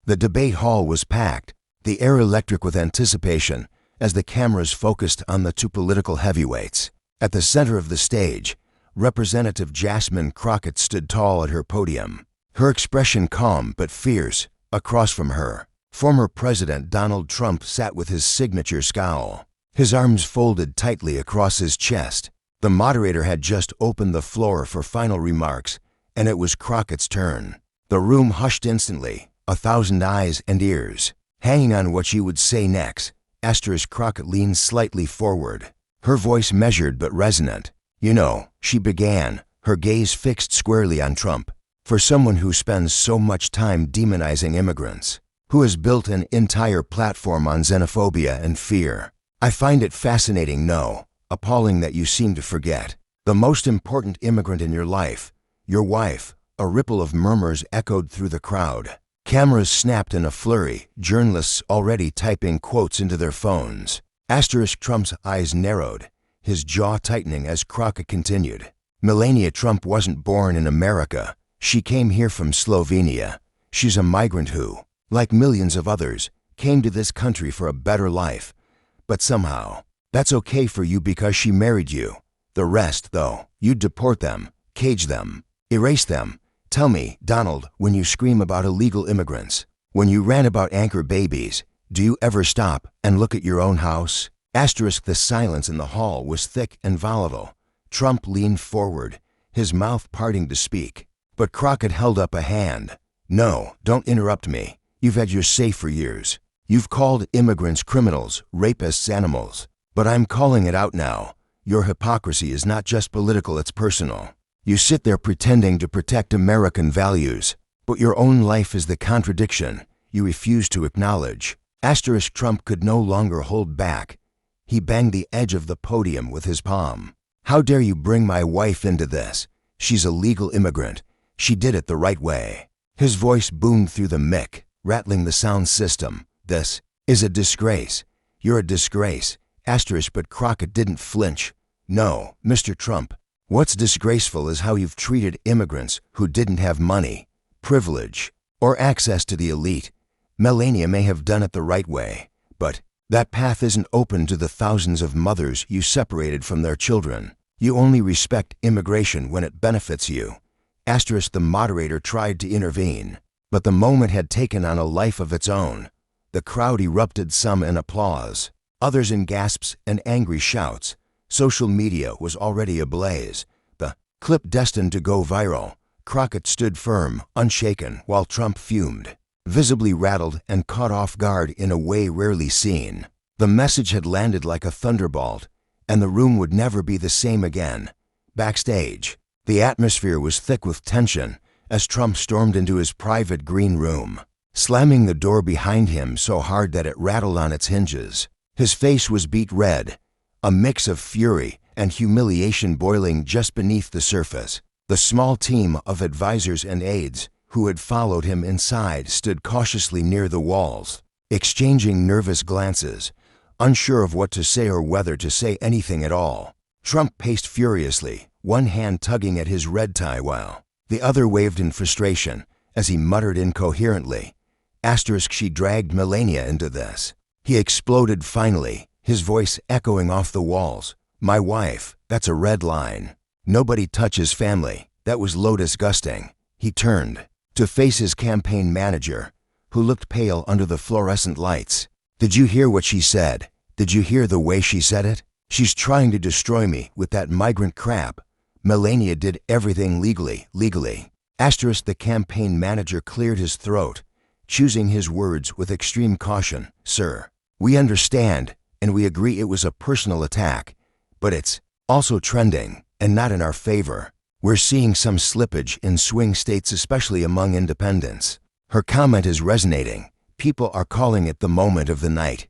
The debate hall was packed, the air electric with anticipation, as the cameras focused on the two political heavyweights. At the center of the stage, Representative Jasmine Crockett stood tall at her podium, her expression calm but fierce. Across from her, former President Donald Trump sat with his signature scowl, his arms folded tightly across his chest. The moderator had just opened the floor for final remarks, and it was Crockett's turn. The room hushed instantly, 1,000 eyes and ears hanging on what she would say next. Crockett leaned slightly forward, her voice measured but resonant. "You know," she began, her gaze fixed squarely on Trump. "For someone who spends so much time demonizing immigrants, who has built an entire platform on xenophobia and fear, I find it fascinating, no, appalling that you seem to forget the most important immigrant in your life, your wife." A ripple of murmurs echoed through the crowd. Cameras snapped in a flurry, journalists already typing quotes into their phones. Trump's eyes narrowed, his jaw tightening as Crockett continued. "Melania Trump wasn't born in America. She came here from Slovenia. She's a migrant who, like millions of others, came to this country for a better life. But somehow, that's okay for you because she married you. The rest, though, you deport them, cage them, erase them. Tell me, Donald, when you scream about illegal immigrants, when you rant about anchor babies, do you ever stop and look at your own house?" The silence in the hall was thick and volatile. Trump leaned forward, his mouth parting to speak. But Crockett held up a hand. "No, don't interrupt me. You've had your say for years. You've called immigrants criminals, rapists, animals. But I'm calling it out now. Your hypocrisy is not just political, it's personal. You sit there pretending to protect American values, but your own life is the contradiction you refuse to acknowledge." Trump could no longer hold back. He banged the edge of the podium with his palm. "How dare you bring my wife into this? She's a legal immigrant. She did it the right way." His voice boomed through the mic, rattling the sound system. "This is a disgrace. You're a disgrace." But Crockett didn't flinch. "No, Mr. Trump. What's disgraceful is how you've treated immigrants who didn't have money, privilege, or access to the elite. Melania may have done it the right way, but that path isn't open to the thousands of mothers you separated from their children. You only respect immigration when it benefits you." The moderator tried to intervene, but the moment had taken on a life of its own. The crowd erupted, some in applause, others in gasps and angry shouts. Social media was already ablaze, the clip destined to go viral. Crockett stood firm, unshaken, while Trump fumed, visibly rattled and caught off guard in a way rarely seen. The message had landed like a thunderbolt, and the room would never be the same again. Backstage, the atmosphere was thick with tension as Trump stormed into his private green room, slamming the door behind him so hard that it rattled on its hinges. His face was beet red, a mix of fury and humiliation boiling just beneath the surface. The small team of advisors and aides who had followed him inside stood cautiously near the walls, exchanging nervous glances, unsure of what to say or whether to say anything at all. Trump paced furiously, one hand tugging at his red tie while the other waved in frustration as he muttered incoherently. She dragged Melania into this. He exploded finally, his voice echoing off the walls. "My wife, that's a red line. Nobody touches family. That was low disgusting." He turned to face his campaign manager, who looked pale under the fluorescent lights. "Did you hear what she said? Did you hear the way she said it? She's trying to destroy me with that migrant crap. Melania did everything legally. The campaign manager cleared his throat, choosing his words with extreme caution. "Sir, we understand and we agree it was a personal attack, but it's also trending and not in our favor. We're seeing some slippage in swing states, especially among independents. Her comment is resonating. People are calling it the moment of the night."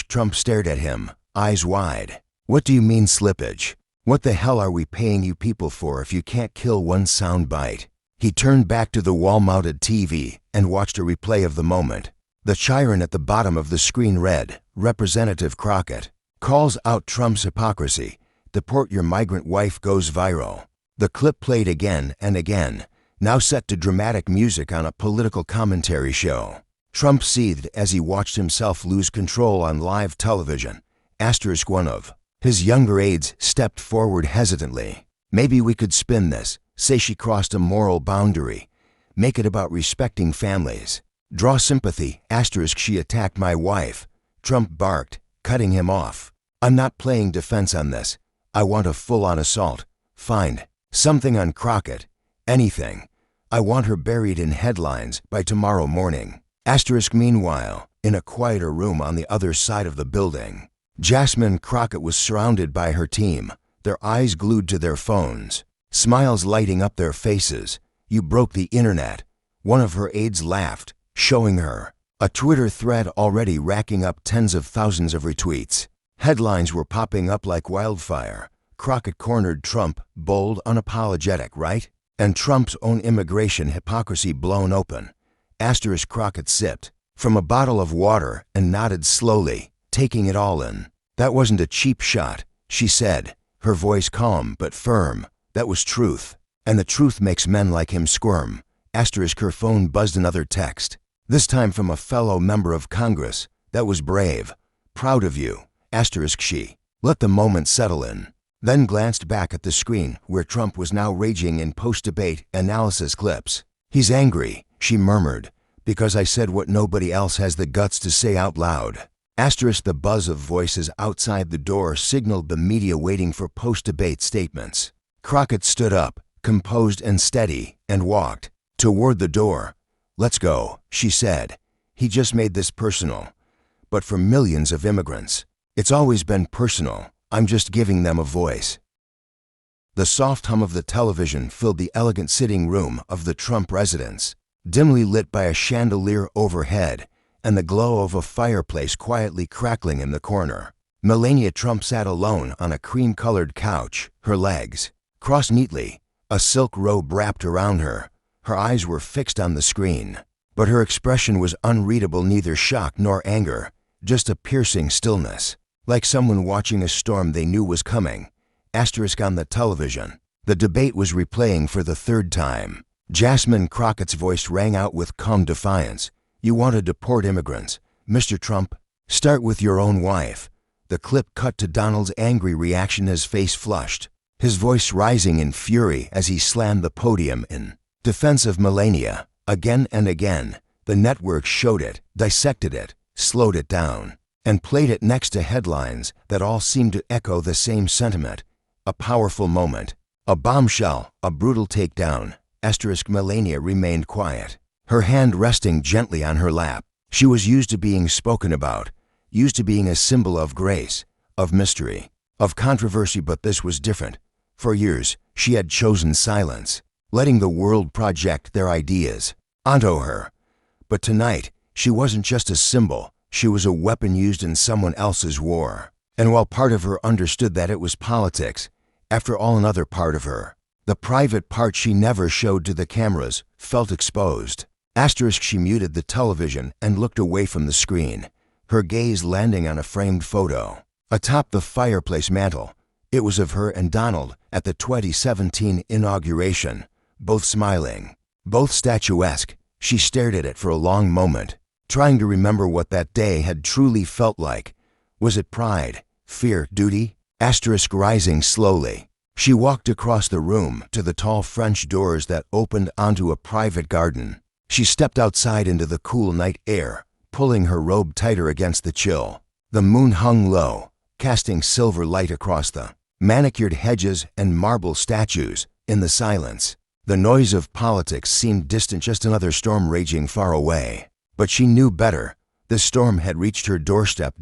Trump stared at him, eyes wide. "What do you mean slippage? What the hell are we paying you people for if you can't kill one sound bite?" He turned back to the wall-mounted TV and watched a replay of the moment. The chyron at the bottom of the screen read, "Representative Crockett calls out Trump's hypocrisy. Deport your migrant wife goes viral." The clip played again and again, now set to dramatic music on a political commentary show. Trump seethed as he watched himself lose control on live television. One of his younger aides stepped forward hesitantly. Maybe we could spin this, say she crossed a moral boundary. Make it about respecting families. Draw sympathy, she attacked my wife. Trump barked, cutting him off. I'm not playing defense on this. I want a full-on assault. Find something on Crockett. Anything. I want her buried in headlines by tomorrow morning. Meanwhile, in a quieter room on the other side of the building, Jasmine Crockett was surrounded by her team, their eyes glued to their phones, smiles lighting up their faces. You broke the internet. One of her aides laughed, showing her a Twitter thread already racking up tens of thousands of retweets. Headlines were popping up like wildfire. Crockett cornered Trump, bold, unapologetic, right? And Trump's own immigration hypocrisy blown open. Crockett sipped from a bottle of water and nodded slowly, taking it all in. That wasn't a cheap shot, she said, her voice calm but firm. That was truth. And the truth makes men like him squirm. Her phone buzzed another text, this time from a fellow member of Congress. That was brave. Proud of you. She let the moment settle in, then glanced back at the screen where Trump was now raging in post-debate analysis clips. He's angry, she murmured, because I said what nobody else has the guts to say out loud. The buzz of voices outside the door signaled the media waiting for post-debate statements. Crockett stood up, composed and steady, and walked toward the door. Let's go, she said. He just made this personal. But for millions of immigrants, it's always been personal. I'm just giving them a voice. The soft hum of the television filled the elegant sitting room of the Trump residence, dimly lit by a chandelier overhead and the glow of a fireplace quietly crackling in the corner. Melania Trump sat alone on a cream-colored couch, her legs crossed neatly, a silk robe wrapped around her. Her eyes were fixed on the screen, but her expression was unreadable, neither shock nor anger, just a piercing stillness, like someone watching a storm they knew was coming. On the television, the debate was replaying for the third time. Jasmine Crockett's voice rang out with calm defiance. You want to deport immigrants, Mr. Trump? Start with your own wife. The clip cut to Donald's angry reaction, his face flushed, his voice rising in fury as he slammed the podium in defense of Melania. Again and again, the network showed it, dissected it, slowed it down, and played it next to headlines that all seemed to echo the same sentiment. A powerful moment, a bombshell, a brutal takedown. Melania remained quiet, her hand resting gently on her lap. She was used to being spoken about, used to being a symbol of grace, of mystery, of controversy, but this was different. For years, she had chosen silence, letting the world project their ideas onto her. But tonight, she wasn't just a symbol, she was a weapon used in someone else's war. And while part of her understood that it was politics, after all, another part of her, the private part she never showed to the cameras, felt exposed. She muted the television and looked away from the screen, her gaze landing on a framed photo atop the fireplace mantel. It was of her and Donald at the 2017 inauguration, both smiling, both statuesque. She stared at it for a long moment, trying to remember what that day had truly felt like. Was it pride, fear, duty? Rising slowly, she walked across the room to the tall French doors that opened onto a private garden. She stepped outside into the cool night air, pulling her robe tighter against the chill. The moon hung low, casting silver light across the manicured hedges and marble statues. In the silence, the noise of politics seemed distant, just another storm raging far away. But she knew better. The storm had reached her doorstep.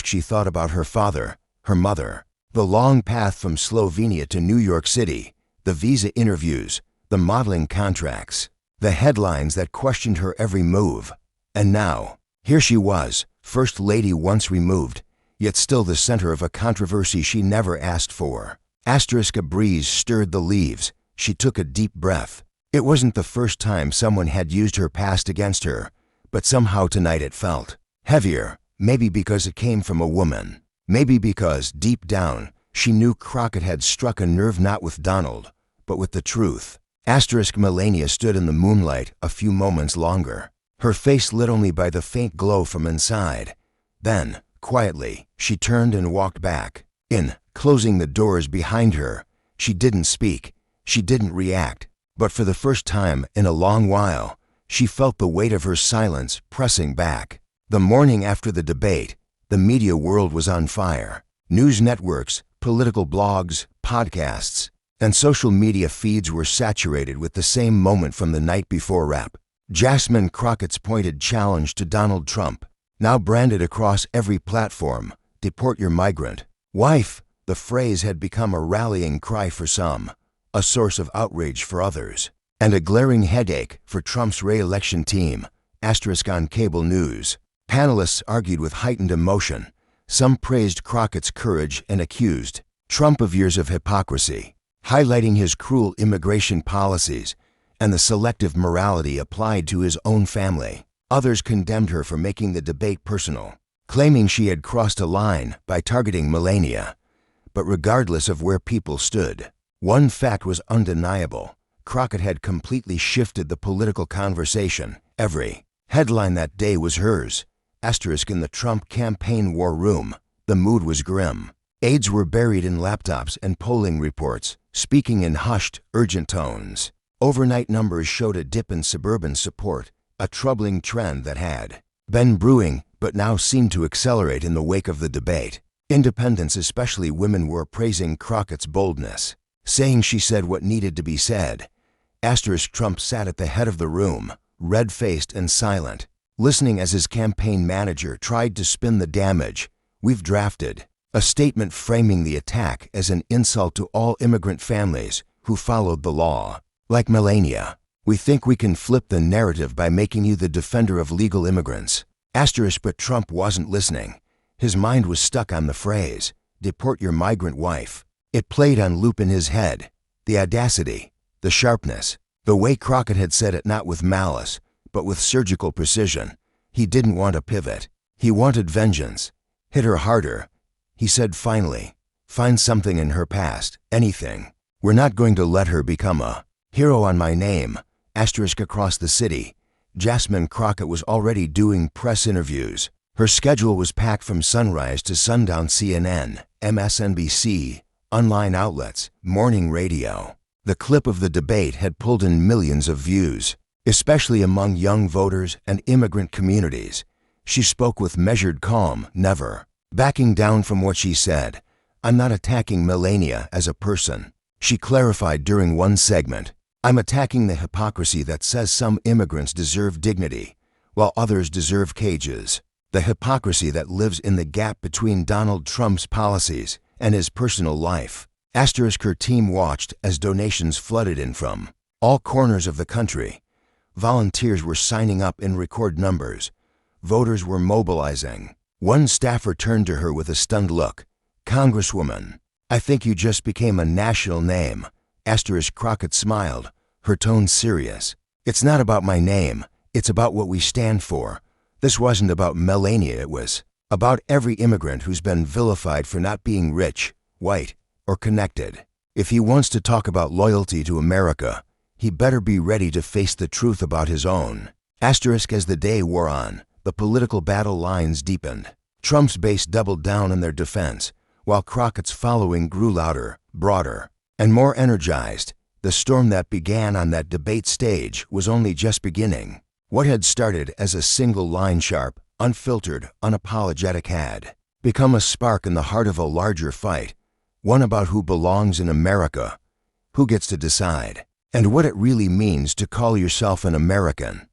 She thought about her father, her mother, the long path from Slovenia to New York City, the visa interviews, the modeling contracts, the headlines that questioned her every move. And now, here she was, First Lady once removed, yet still the center of a controversy she never asked for. A breeze stirred the leaves. She took a deep breath. It wasn't the first time someone had used her past against her, but somehow tonight it felt heavier, maybe because it came from a woman. Maybe because, deep down, she knew Crockett had struck a nerve not with Donald, but with the truth. Melania stood in the moonlight a few moments longer, her face lit only by the faint glow from inside. Then, quietly, she turned and walked back in, closing the doors behind her. She didn't speak. She didn't react. But for the first time in a long while, she felt the weight of her silence pressing back. The morning after the debate, the media world was on fire. News networks, political blogs, podcasts, and social media feeds were saturated with the same moment from the night before Rep. Jasmine Crockett's pointed challenge to Donald Trump, now branded across every platform, "Deport your migrant wife." The phrase had become a rallying cry for some, a source of outrage for others, and a glaring headache for Trump's re-election team. On cable news, panelists argued with heightened emotion. Some praised Crockett's courage and accused Trump of years of hypocrisy, highlighting his cruel immigration policies and the selective morality applied to his own family. Others condemned her for making the debate personal, claiming she had crossed a line by targeting Melania. But regardless of where people stood, one fact was undeniable. Crockett had completely shifted the political conversation. Every headline that day was hers. In the Trump campaign war room, the mood was grim. Aides were buried in laptops and polling reports, speaking in hushed, urgent tones. Overnight numbers showed a dip in suburban support, a troubling trend that had been brewing but now seemed to accelerate in the wake of the debate. Independents, especially women, were praising Crockett's boldness, saying she said what needed to be said. Trump sat at the head of the room, red-faced and silent, listening as his campaign manager tried to spin the damage. "We've drafted a statement framing the attack as an insult to all immigrant families who followed the law. Like Melania, we think we can flip the narrative by making you the defender of legal immigrants." But Trump wasn't listening. His mind was stuck on the phrase, "Deport your migrant wife." It played on loop in his head. The audacity, the sharpness, the way Crockett had said it, not with malice, but with surgical precision. He didn't want to pivot. He wanted vengeance. "Hit her harder," he said finally. "Find something in her past, anything. We're not going to let her become a hero on my name." Across the city, Jasmine Crockett was already doing press interviews. Her schedule was packed from sunrise to sundown. CNN, MSNBC, online outlets, morning radio. The clip of the debate had pulled in millions of views, especially among young voters and immigrant communities. She spoke with measured calm, never backing down from what she said. "I'm not attacking Melania as a person," she clarified during one segment. "I'm attacking the hypocrisy that says some immigrants deserve dignity, while others deserve cages. The hypocrisy that lives in the gap between Donald Trump's policies and his personal life." Her team watched as donations flooded in from all corners of the country. Volunteers were signing up in record numbers. Voters were mobilizing. One staffer turned to her with a stunned look. "Congresswoman, I think you just became a national name." Crockett smiled, her tone serious. "It's not about my name. It's about what we stand for." This wasn't about Melania, it was about every immigrant who's been vilified for not being rich, white, or connected. If he wants to talk about loyalty to America, he better be ready to face the truth about his own. As the day wore on, the political battle lines deepened. Trump's base doubled down in their defense, while Crockett's following grew louder, broader, and more energized. The storm that began on that debate stage was only just beginning. What had started as a single line, sharp, unfiltered, unapologetic, had become a spark in the heart of a larger fight, one about who belongs in America, who gets to decide, and what it really means to call yourself an American.